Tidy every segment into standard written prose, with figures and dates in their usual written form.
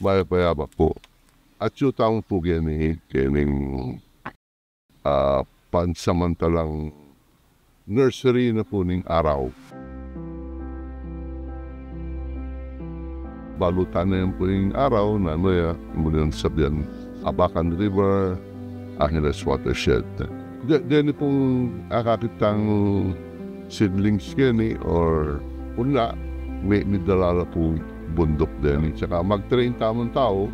mayapayaba po. At yung taong po kining pansamantalang nursery na po ning araw. Balutan na yan po yung araw na muna sabihan Abacan River, Angeles Watershed. Dini pong akakitang seedlings kini or una, may dalala po bundok din. Tsaka mag-train tamang tao,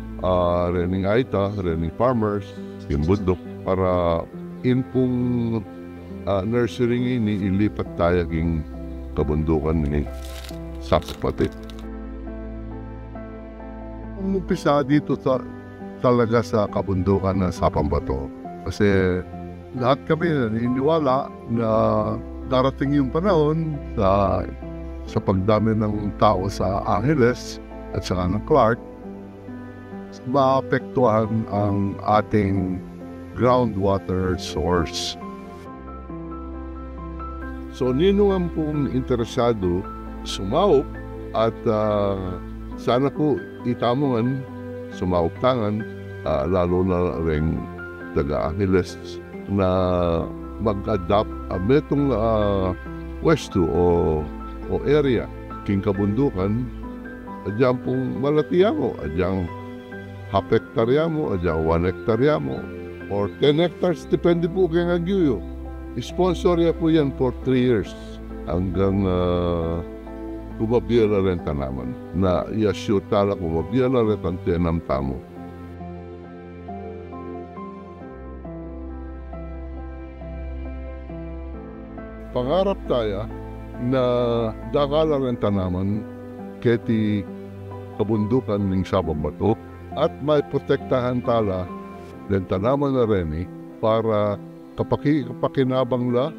rening aita, rening farmers, yung bundok, para in pong nursery ini, ilipat tayo king kabundukan ni Sapapati. Umpisa dito talaga sa kabundukan na Sapambato. Kasi lahat kami naniniwala na darating yung panahon sa pagdami ng tao sa Angeles at saka ng Clark, maapektuhan ang ating groundwater source. So nino ang pong interesado sumaup at sana po itamongan, sumaup-tangan, lalo na rin taga-Angeles na mag-adapt metong westo o area king kabundukan, adyan pong malatiya mo, adyan half hektarya mo, adyan 1 hektarya mo, or 10 hectares, depende po kay Aguyo. Sponsorya po yan for 3 years hanggang kumabiyala rin tanaman na i-assure tala kumabiyala rin ang tenam tamo. Pangarap tayo na dakala rin tanaman keti kabundukan ng Sapambato at may protektahan tala ng tanaman na rin para kapakinabang la,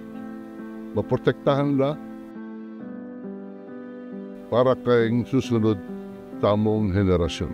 maprotektahan la para kayong susunod tamong henerasyon.